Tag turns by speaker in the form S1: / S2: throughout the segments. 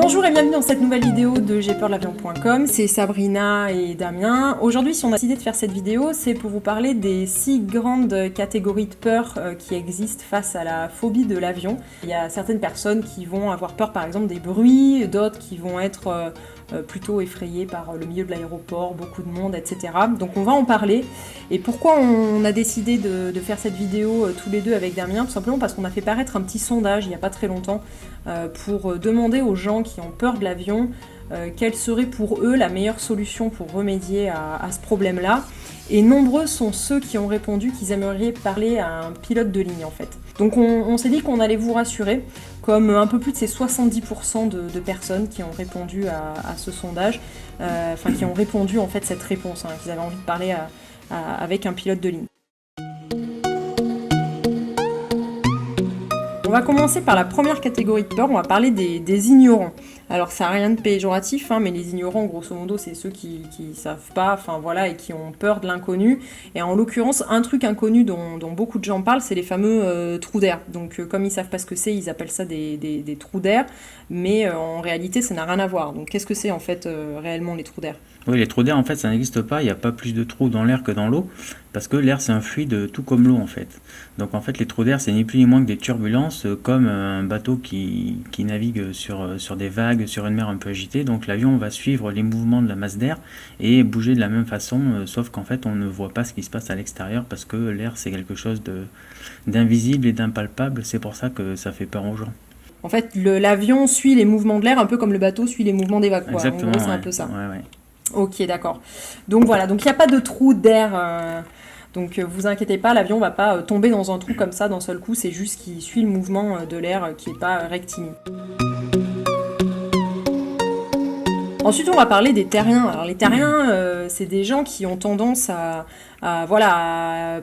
S1: Bonjour et bienvenue dans cette nouvelle vidéo de J'aipeurdel'avion.com, c'est Sabrina et Damien. Aujourd'hui, si on a décidé de faire cette vidéo, c'est pour vous parler des 6 grandes catégories de peur qui existent face à la phobie de l'avion. Il y a certaines personnes qui vont avoir peur par exemple des bruits, d'autres qui vont être plutôt effrayées par le milieu de l'aéroport, beaucoup de monde, etc. Donc on va en parler. Et pourquoi on a décidé de faire cette vidéo tous les deux avec Damien? Tout simplement parce qu'on a fait paraître un petit sondage il n'y a pas très longtemps pour demander aux gens qui ont peur de l'avion quelle serait pour eux la meilleure solution pour remédier à ce problème-là. Et nombreux sont ceux qui ont répondu qu'ils aimeraient parler à un pilote de ligne en fait. Donc on s'est dit qu'on allait vous rassurer, comme un peu plus de ces 70% de personnes qui ont répondu à ce sondage, qui ont répondu en fait cette réponse, qu'ils avaient envie de parler avec un pilote de ligne. On va commencer par la première catégorie de peur, on va parler des ignorants. Alors ça n'a rien de péjoratif, mais les ignorants, grosso modo, c'est ceux qui savent pas, et qui ont peur de l'inconnu. Et en l'occurrence, un truc inconnu dont beaucoup de gens parlent, c'est les fameux trous d'air. Donc comme ils savent pas ce que c'est, ils appellent ça des trous d'air, mais en réalité, ça n'a rien à voir. Donc qu'est-ce que c'est en fait réellement les trous d'air ?
S2: Oui, les trous d'air, en fait, ça n'existe pas. Il n'y a pas plus de trous dans l'air que dans l'eau, parce que l'air, c'est un fluide tout comme l'eau, en fait. Donc, en fait, les trous d'air, c'est ni plus ni moins que des turbulences, comme un bateau qui navigue sur des vagues, sur une mer un peu agitée. Donc, l'avion va suivre les mouvements de la masse d'air et bouger de la même façon, sauf qu'en fait, on ne voit pas ce qui se passe à l'extérieur, parce que l'air, c'est quelque chose d'invisible et d'impalpable. C'est pour ça que ça fait peur aux gens.
S1: En fait, l'avion suit les mouvements de l'air, un peu comme le bateau suit les mouvements des vagues, quoi.
S2: Exactement,
S1: en gros, c'est
S2: ouais.
S1: un peu ça.
S2: Ouais.
S1: Ok, d'accord. Donc voilà, donc il n'y a pas de trou d'air. Donc vous inquiétez pas, l'avion va pas tomber dans un trou comme ça d'un seul coup, c'est juste qu'il suit le mouvement de l'air qui n'est pas rectiligne. Ensuite, on va parler des terriens. Alors les terriens, c'est des gens qui ont tendance à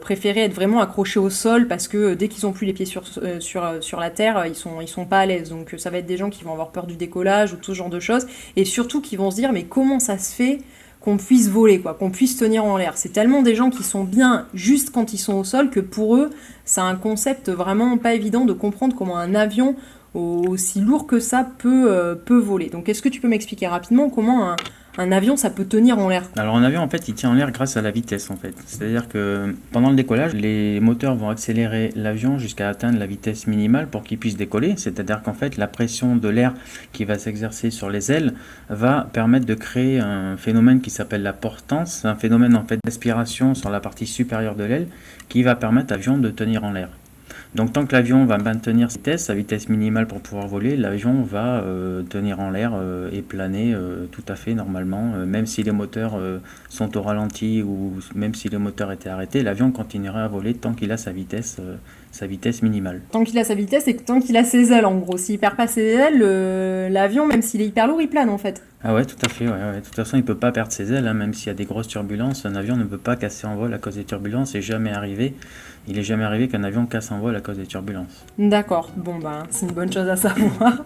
S1: préférer être vraiment accrochés au sol parce que dès qu'ils n'ont plus les pieds sur la terre, ils sont pas à l'aise. Donc ça va être des gens qui vont avoir peur du décollage ou tout ce genre de choses. Et surtout qui vont se dire mais comment ça se fait qu'on puisse voler, qu'on puisse tenir en l'air. C'est tellement des gens qui sont bien juste quand ils sont au sol que pour eux, c'est un concept vraiment pas évident de comprendre comment un avion aussi lourd que ça peut voler. Donc est-ce que tu peux m'expliquer rapidement comment un avion, ça peut tenir en l'air?
S2: Alors un avion, en fait, il tient en l'air grâce à la vitesse, en fait. C'est-à-dire que pendant le décollage, les moteurs vont accélérer l'avion jusqu'à atteindre la vitesse minimale pour qu'il puisse décoller. C'est-à-dire qu'en fait, la pression de l'air qui va s'exercer sur les ailes va permettre de créer un phénomène qui s'appelle la portance, un phénomène en fait d'aspiration sur la partie supérieure de l'aile qui va permettre à l'avion de tenir en l'air. Donc tant que l'avion va maintenir sa vitesse minimale pour pouvoir voler, l'avion va tenir en l'air et planer tout à fait normalement. Même si les moteurs sont au ralenti ou même si le moteur était arrêté, l'avion continuera à voler tant qu'il a sa vitesse minimale.
S1: Tant qu'il a sa vitesse et tant qu'il a ses ailes en gros. S'il perd pas ses ailes, l'avion, même s'il est hyper lourd, il plane en fait.
S2: Ah ouais, tout à fait. Ouais. De toute façon, il ne peut pas perdre ses ailes, même s'il y a des grosses turbulences. Un avion ne peut pas casser en vol à cause des turbulences. Il n'est jamais arrivé qu'un avion casse en vol à cause des turbulences.
S1: D'accord, c'est une bonne chose à savoir.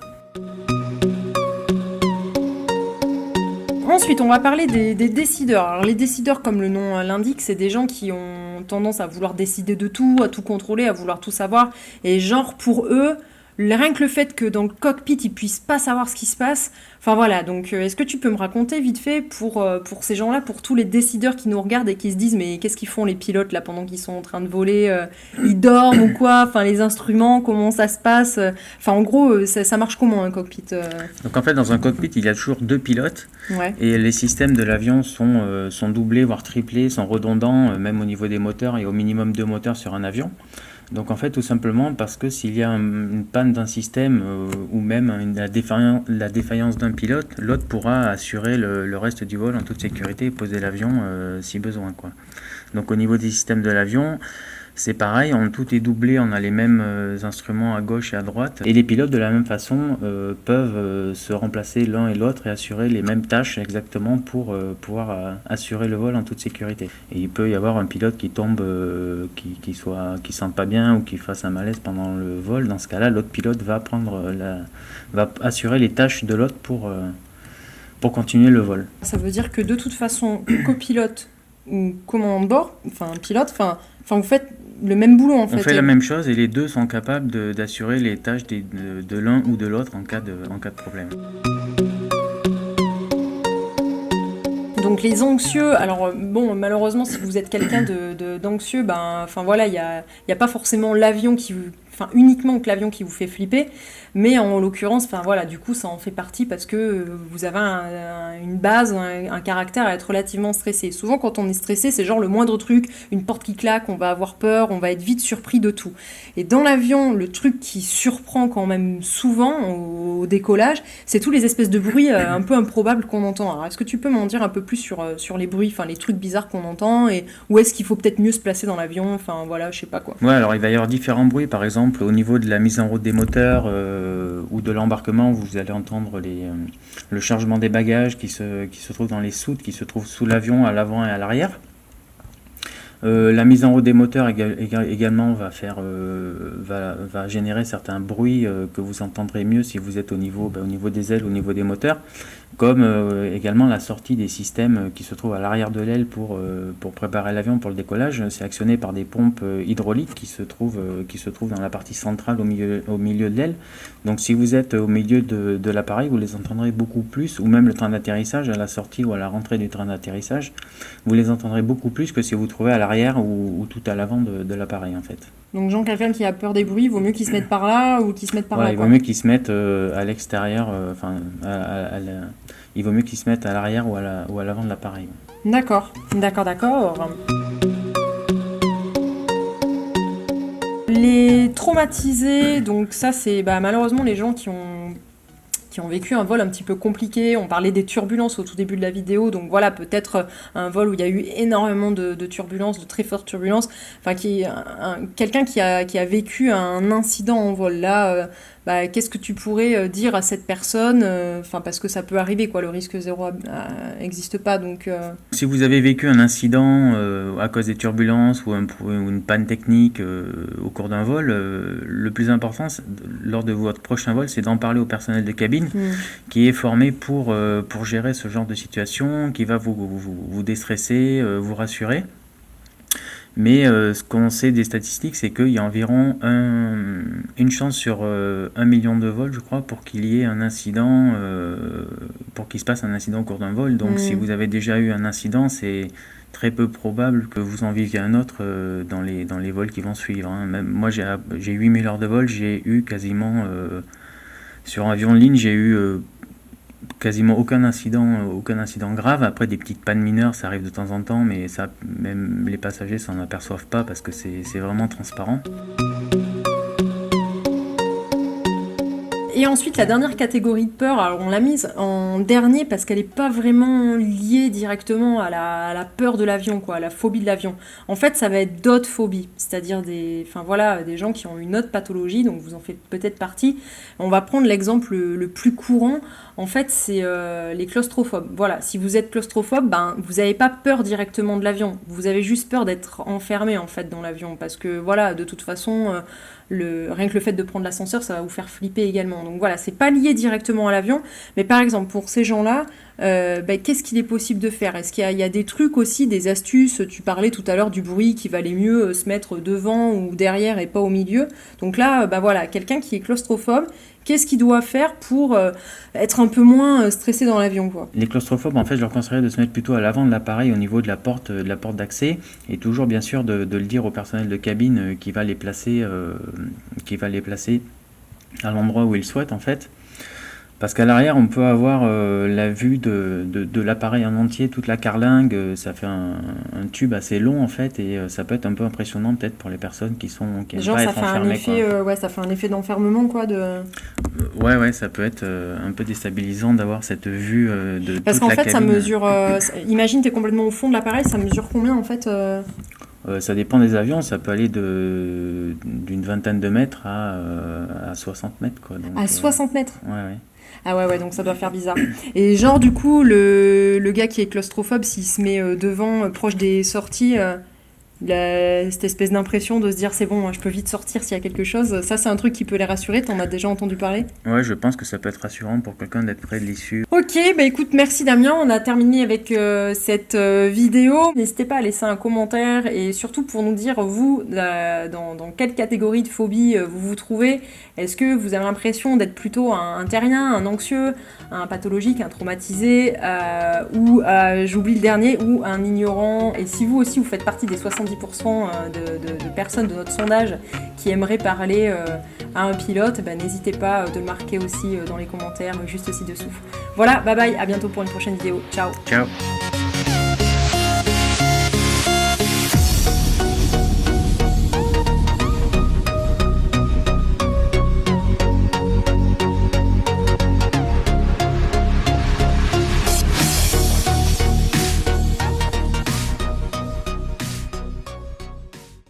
S1: Ensuite, on va parler des décideurs. Alors, les décideurs, comme le nom l'indique, c'est des gens qui ont tendance à vouloir décider de tout, à tout contrôler, à vouloir tout savoir. Et genre, pour eux, rien que le fait que dans le cockpit, ils puissent pas savoir ce qui se passe. Donc est-ce que tu peux me raconter vite fait pour ces gens-là, pour tous les décideurs qui nous regardent et qui se disent mais qu'est-ce qu'ils font les pilotes là pendant qu'ils sont en train de voler, ils dorment ou quoi, les instruments, comment ça se passe, en gros ça marche comment un cockpit
S2: Donc en fait dans un cockpit il y a toujours 2 pilotes.
S1: Ouais.
S2: Et les systèmes de l'avion sont doublés voire triplés, sont redondants même au niveau des moteurs et au minimum 2 moteurs sur un avion. Donc en fait tout simplement parce que s'il y a une panne d'un système ou même la défaillance d'un pilote, l'autre pourra assurer le reste du vol en toute sécurité et poser l'avion si besoin, quoi. Donc au niveau des systèmes de l'avion, c'est pareil, tout est doublé, on a les mêmes instruments à gauche et à droite. Et les pilotes de la même façon peuvent se remplacer l'un et l'autre et assurer les mêmes tâches exactement pour pouvoir assurer le vol en toute sécurité. Et il peut y avoir un pilote qui tombe, qui sente pas bien ou qui fasse un malaise pendant le vol. Dans ce cas-là, l'autre pilote va assurer les tâches de l'autre pour continuer le vol.
S1: Ça veut dire que de toute façon, copilote ou commandant de bord, pilote, vous faites le même boulot en fait.
S2: On fait la même chose et les deux sont capables d'assurer les tâches de l'un ou de l'autre en cas de problème.
S1: Donc les anxieux, alors bon, malheureusement, si vous êtes quelqu'un d'anxieux, enfin voilà, il y a pas forcément l'avion uniquement que l'avion qui vous fait flipper, mais en l'occurrence, enfin voilà, du coup, ça en fait partie parce que vous avez une base, un caractère à être relativement stressé. Souvent, quand on est stressé, c'est genre le moindre truc, une porte qui claque, on va avoir peur, on va être vite surpris de tout. Et dans l'avion, le truc qui surprend quand même souvent au décollage, c'est tous les espèces de bruits un peu improbables qu'on entend. Alors, est-ce que tu peux m'en dire un peu plus sur les bruits, enfin les trucs bizarres qu'on entend, et où est-ce qu'il faut peut-être mieux se placer dans l'avion, enfin voilà, je sais pas quoi.
S2: Ouais, alors il va y avoir différents bruits, par exemple au niveau de la mise en route des moteurs ou de l'embarquement, vous allez entendre le chargement des bagages qui se trouve dans les soutes, qui se trouvent sous l'avion à l'avant et à l'arrière. La mise en route des moteurs également va générer certains bruits que vous entendrez mieux si vous êtes au niveau des ailes, au niveau des moteurs, comme également la sortie des systèmes qui se trouvent à l'arrière de l'aile pour préparer l'avion pour le décollage. C'est actionné par des pompes hydrauliques qui se trouvent dans la partie centrale au milieu de l'aile. Donc si vous êtes au milieu de l'appareil, vous les entendrez beaucoup plus, ou même le train d'atterrissage, à la sortie ou à la rentrée du train d'atterrissage, vous les entendrez beaucoup plus que si vous trouvez à l'arrière ou tout à l'avant de l'appareil en fait.
S1: Donc quelqu'un qui a peur des bruits, il vaut mieux qu'il se mette par là ou qu'il se mette par là.
S2: Il vaut mieux qu'il se mette à l'extérieur, il vaut mieux qu'il se mette à l'arrière ou à l'avant de l'appareil.
S1: D'accord. Les traumatisés, donc ça c'est malheureusement les gens qui ont vécu un vol un petit peu compliqué. On parlait des turbulences au tout début de la vidéo, donc voilà, peut-être un vol où il y a eu énormément de turbulences, de très fortes turbulences, enfin quelqu'un qui a vécu un incident en vol. Là, qu'est-ce que tu pourrais dire à cette personne, parce que ça peut arriver, quoi, le risque zéro n'existe pas, donc...
S2: Si vous avez vécu un incident à cause des turbulences ou une panne technique au cours d'un vol, le plus important lors de votre prochain vol, c'est d'en parler au personnel de cabine qui est formé pour gérer ce genre de situation, qui va vous déstresser, vous rassurer. Mais ce qu'on sait des statistiques, c'est qu'il y a environ une chance sur 1 million de vols, je crois, pour qu'il y ait un incident, pour qu'il se passe un incident au cours d'un vol. Donc si vous avez déjà eu un incident, c'est très peu probable que vous en viviez un autre dans les vols qui vont suivre. Hein. Même moi, j'ai 8000 heures de vol, j'ai eu quasiment, sur un avion de ligne, j'ai eu quasiment aucun incident grave. Après, des petites pannes mineures, ça arrive de temps en temps, mais ça, même les passagers s'en aperçoivent pas parce que c'est vraiment transparent.
S1: Et ensuite, la dernière catégorie de peur, alors on l'a mise en dernier parce qu'elle n'est pas vraiment liée directement à la peur de l'avion, quoi, à la phobie de l'avion. En fait, ça va être d'autres phobies, c'est-à-dire des gens qui ont une autre pathologie, donc vous en faites peut-être partie. On va prendre l'exemple le plus courant, en fait, c'est les claustrophobes. Voilà, si vous êtes claustrophobe, vous n'avez pas peur directement de l'avion, vous avez juste peur d'être enfermé en fait dans l'avion, parce que voilà, de toute façon... rien que le fait de prendre l'ascenseur, ça va vous faire flipper également. Donc voilà, c'est pas lié directement à l'avion, mais par exemple, pour ces gens-là, qu'est-ce qu'il est possible de faire ? Est-ce qu'il y a des trucs aussi, des astuces ? Tu parlais tout à l'heure du bruit qui valait mieux se mettre devant ou derrière et pas au milieu. Donc là, voilà, quelqu'un qui est claustrophobe, qu'est-ce qu'il doit faire pour être un peu moins stressé dans l'avion, quoi ?
S2: Les claustrophobes, en fait, je leur conseillerais de se mettre plutôt à l'avant de l'appareil, au niveau de la porte d'accès, et toujours bien sûr de le dire au personnel de cabine qui va les placer à l'endroit où ils souhaitent, en fait. Parce qu'à l'arrière, on peut avoir la vue de l'appareil en entier, toute la carlingue, ça fait un tube assez long en fait, et ça peut être un peu impressionnant peut-être pour les personnes qui aiment pas être enfermées.
S1: Ça fait un effet d'enfermement, quoi.
S2: Ouais, ça peut être un peu déstabilisant d'avoir cette vue de
S1: Parce
S2: toute la
S1: qu'en fait,
S2: cabine.
S1: ça mesure... imagine, t'es complètement au fond de l'appareil, ça mesure combien en fait
S2: Ça dépend des avions, ça peut aller d'une vingtaine de mètres à 60 mètres, quoi. Donc,
S1: à 60 mètres
S2: Ouais.
S1: Ah ouais, donc ça doit faire bizarre. Et genre, du coup, le gars qui est claustrophobe, s'il se met devant, proche des sorties, cette espèce d'impression de se dire c'est bon, je peux vite sortir s'il y a quelque chose. Ça, c'est un truc qui peut les rassurer. T'en as déjà entendu parler?
S2: Ouais, je pense que ça peut être rassurant pour quelqu'un d'être près de l'issue.
S1: Ok, bah écoute, merci Damien. On a terminé avec cette vidéo. N'hésitez pas à laisser un commentaire et surtout pour nous dire, vous, dans quelle catégorie de phobie vous vous trouvez. Est-ce que vous avez l'impression d'être plutôt un terrien, un anxieux, un pathologique, un traumatisé, ou, j'oublie le dernier, ou un ignorant? Et si vous aussi, vous faites partie des 70% de personnes de notre sondage qui aimeraient parler à un pilote, bah, n'hésitez pas de le marquer aussi dans les commentaires, juste ci-dessous. Voilà, bye bye, à bientôt pour une prochaine vidéo. Ciao.
S2: Ciao.